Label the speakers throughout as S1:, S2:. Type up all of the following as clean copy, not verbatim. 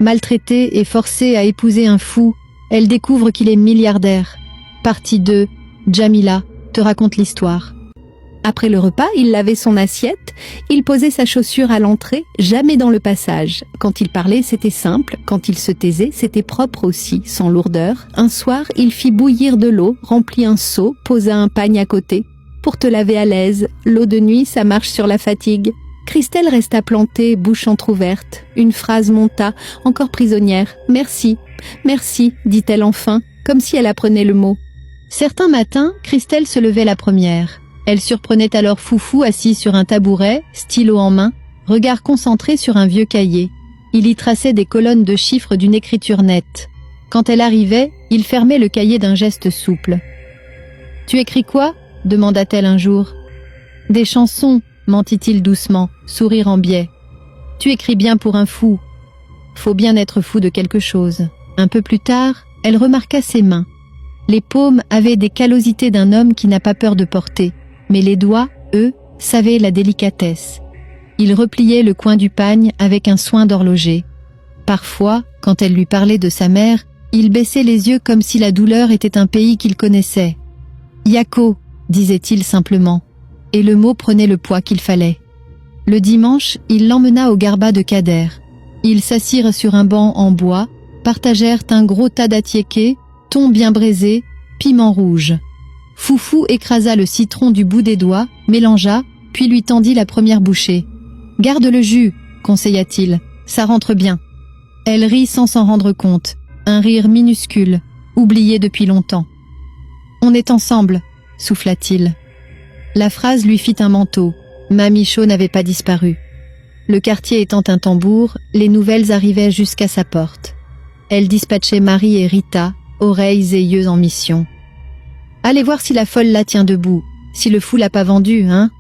S1: Maltraitée et forcée à épouser un fou, elle découvre qu'il est milliardaire. Partie 2, Jamila te raconte l'histoire.
S2: Après le repas, il lavait son assiette, il posait sa chaussure à l'entrée, jamais dans le passage. Quand il parlait, c'était simple, quand il se taisait, c'était propre aussi, sans lourdeur. Un soir, il fit bouillir de l'eau, remplit un seau, posa un pagne à côté. Pour te laver à l'aise, l'eau de nuit, ça marche sur la fatigue. Christelle resta plantée, bouche entr'ouverte. Une phrase monta, encore prisonnière. « Merci, merci », dit-elle enfin, comme si elle apprenait le mot.
S1: Certains matins, Christelle se levait la première. Elle surprenait alors Foufou assis sur un tabouret, stylo en main, regard concentré sur un vieux cahier. Il y traçait des colonnes de chiffres d'une écriture nette. Quand elle arrivait, il fermait le cahier d'un geste souple. « Tu écris quoi ?» demanda-t-elle un jour. « Des chansons », mentit-il doucement, sourire en biais. « Tu écris bien pour un fou. Faut bien être fou de quelque chose. » Un peu plus tard, elle remarqua ses mains. Les paumes avaient des callosités d'un homme qui n'a pas peur de porter, mais les doigts, eux, savaient la délicatesse. Il repliait le coin du pagne avec un soin d'horloger. Parfois, quand elle lui parlait de sa mère, il baissait les yeux comme si la douleur était un pays qu'il connaissait. « Yako », disait-il simplement, et le mot prenait le poids qu'il fallait. Le dimanche, il l'emmena au garba de Kader. Ils s'assirent sur un banc en bois, partagèrent un gros tas d'attiéké, thon bien braisé, piment rouge. Foufou écrasa le citron du bout des doigts, mélangea, puis lui tendit la première bouchée. « Garde le jus », conseilla-t-il, « ça rentre bien. » Elle rit sans s'en rendre compte, un rire minuscule, oublié depuis longtemps. « On est ensemble », souffla-t-il. La phrase lui fit un manteau. Mamicho n'avait pas disparu. Le quartier étant un tambour, les nouvelles arrivaient jusqu'à sa porte. Elle dispatchait Marie et Rita, oreilles et yeux en mission. « Allez voir si la folle là tient debout, si le fou l'a pas vendue, hein ?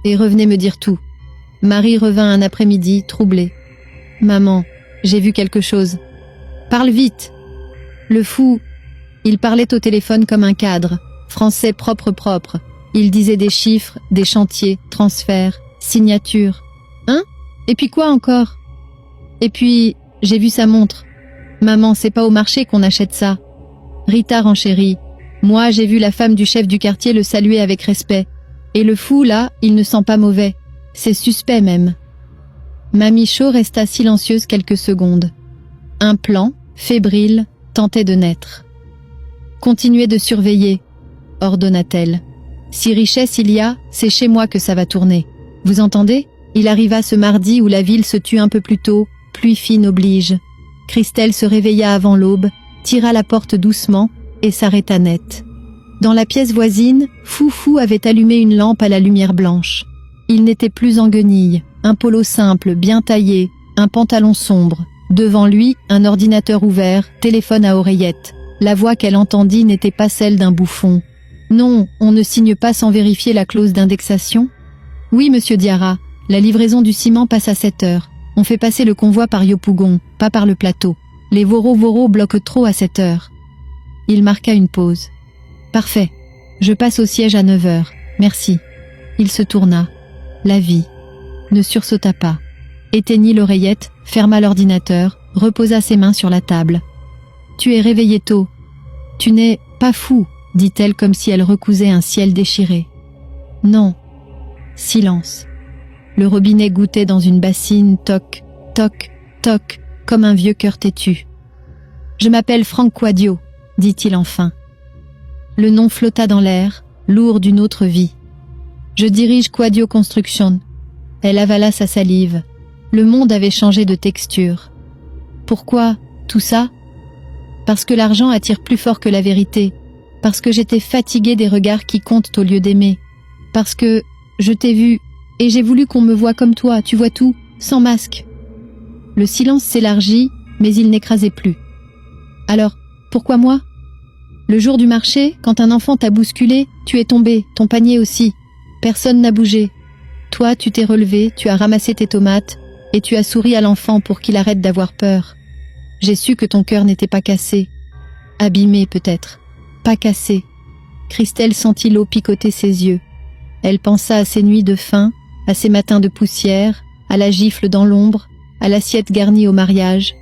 S1: Et revenez me dire tout. » Marie revint un après-midi, troublée. « Maman, j'ai vu quelque chose. »« Parle vite !» Le fou, il parlait au téléphone comme un cadre, français propre. Il disait des chiffres, des chantiers, transferts, signatures. « Hein ? Et puis quoi encore ? » « Et puis, j'ai vu sa montre. Maman, c'est pas au marché qu'on achète ça. » Rita renchérit. « Moi, j'ai vu la femme du chef du quartier le saluer avec respect. Et le fou, là, il ne sent pas mauvais. C'est suspect même. » Mamicho resta silencieuse quelques secondes. Un plan, fébrile, tentait de naître. « Continuez de surveiller, » ordonna-t-elle. « Si richesse il y a, c'est chez moi que ça va tourner. Vous entendez ? Il arriva ce mardi où la ville se tut un peu plus tôt, pluie fine oblige. Christelle se réveilla avant l'aube, tira la porte doucement et s'arrêta net. Dans la pièce voisine, Foufou avait allumé une lampe à la lumière blanche. Il n'était plus en guenilles, un polo simple, bien taillé, un pantalon sombre. Devant lui, un ordinateur ouvert, téléphone à oreillette. La voix qu'elle entendit n'était pas celle d'un bouffon. « Non, on ne signe pas sans vérifier la clause d'indexation. »« Oui, monsieur Diarra, la livraison du ciment passe à 7 heures. On fait passer le convoi par Yopougon, pas par le plateau. Les Voro bloquent trop à 7 heures. » Il marqua une pause. « Parfait. Je passe au siège à 9 heures. Merci. » Il se tourna. La vie. Ne sursauta pas. Éteignit l'oreillette, ferma l'ordinateur, reposa ses mains sur la table. « Tu es réveillé tôt. Tu n'es pas fou, » dit-elle comme si elle recousait un ciel déchiré. « Non. » Silence. Le robinet gouttait dans une bassine, toc, toc, toc, comme un vieux cœur têtu. « Je m'appelle Franck Quadio, » dit-il enfin. Le nom flotta dans l'air, lourd d'une autre vie. « Je dirige Quadio Construction. » Elle avala sa salive. Le monde avait changé de texture. « Pourquoi tout ça ? » Parce que l'argent attire plus fort que la vérité. Parce que j'étais fatiguée des regards qui comptent au lieu d'aimer. Parce que je t'ai vu et j'ai voulu qu'on me voie comme toi, tu vois tout, sans masque. Le silence s'élargit, mais il n'écrasait plus. Alors, pourquoi moi ? Le jour du marché, quand un enfant t'a bousculé, tu es tombé, ton panier aussi. Personne n'a bougé. Toi, tu t'es relevé, tu as ramassé tes tomates et tu as souri à l'enfant pour qu'il arrête d'avoir peur. J'ai su que ton cœur n'était pas cassé. Abîmé peut-être. Pas cassé. Christelle sentit l'eau picoter ses yeux. Elle pensa à ses nuits de faim, à ses matins de poussière, à la gifle dans l'ombre, à l'assiette garnie au mariage.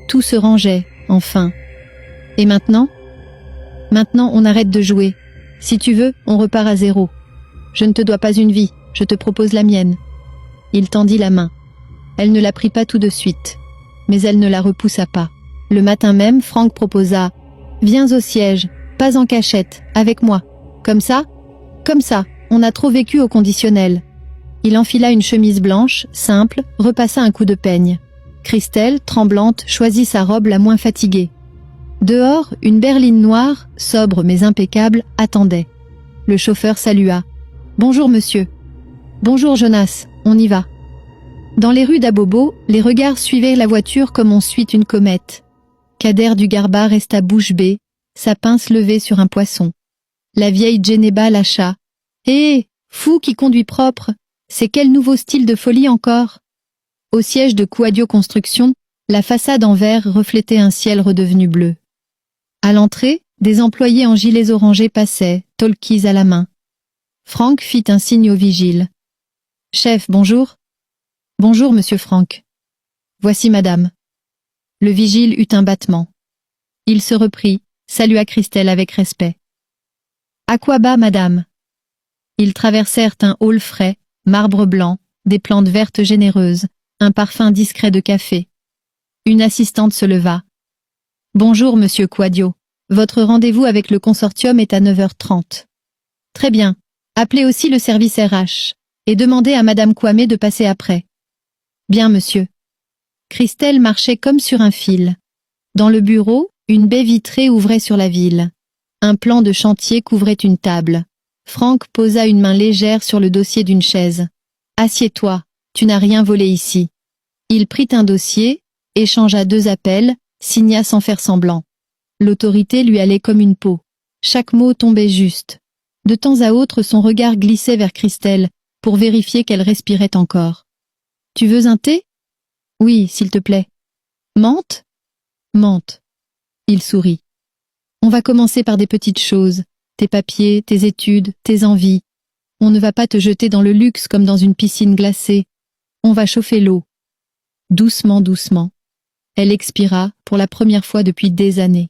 S1: Tout se rangeait, enfin. Et maintenant? Maintenant, on arrête de jouer. Si tu veux, on repart à zéro. Je ne te dois pas une vie, je te propose la mienne. Il tendit la main. Elle ne la prit pas tout de suite, mais elle ne la repoussa pas. Le matin même, Franck proposa « Viens au siège, pas en cachette, avec moi. Comme ça, on a trop vécu au conditionnel. » Il enfila une chemise blanche, simple, repassa un coup de peigne. Christelle, tremblante, choisit sa robe la moins fatiguée. Dehors, une berline noire, sobre mais impeccable, attendait. Le chauffeur salua. « Bonjour monsieur. »« Bonjour Jonas, on y va. » Dans les rues d'Abobo, les regards suivaient la voiture comme on suit une comète. Kader du Garba resta bouche bée, sa pince levée sur un poisson. La vieille Djeneba lâcha. « Hé, fou qui conduit propre, c'est quel nouveau style de folie encore ?» Au siège de Quadio Construction, la façade en verre reflétait un ciel redevenu bleu. À l'entrée, des employés en gilets orangés passaient, talkies à la main. Franck fit un signe au vigile. « Chef, bonjour. »« Bonjour, monsieur Franck. »« Voici madame. » Le vigile eut un battement. Il se reprit, salua Christelle avec respect. « À quoi bas, madame ?» Ils traversèrent un hall frais, marbre blanc, des plantes vertes généreuses, un parfum discret de café. Une assistante se leva. « Bonjour, monsieur Quadio. Votre rendez-vous avec le consortium est à 9h30. »« Très bien. Appelez aussi le service RH. Et demandez à madame Kwame de passer après. »« Bien, monsieur. » Christelle marchait comme sur un fil. Dans le bureau, une baie vitrée ouvrait sur la ville. Un plan de chantier couvrait une table. Franck posa une main légère sur le dossier d'une chaise. « Assieds-toi, tu n'as rien volé ici. » Il prit un dossier, échangea 2 appels, signa sans faire semblant. L'autorité lui allait comme une peau. Chaque mot tombait juste. De temps à autre, son regard glissait vers Christelle, pour vérifier qu'elle respirait encore. « Tu veux un thé ? » ?»« Oui, s'il te plaît. »« Menthe ? » ?»« Menthe. » Il sourit. « On va commencer par des petites choses. Tes papiers, tes études, tes envies. On ne va pas te jeter dans le luxe comme dans une piscine glacée. On va chauffer l'eau. » Doucement, doucement. Elle expira pour la première fois depuis des années.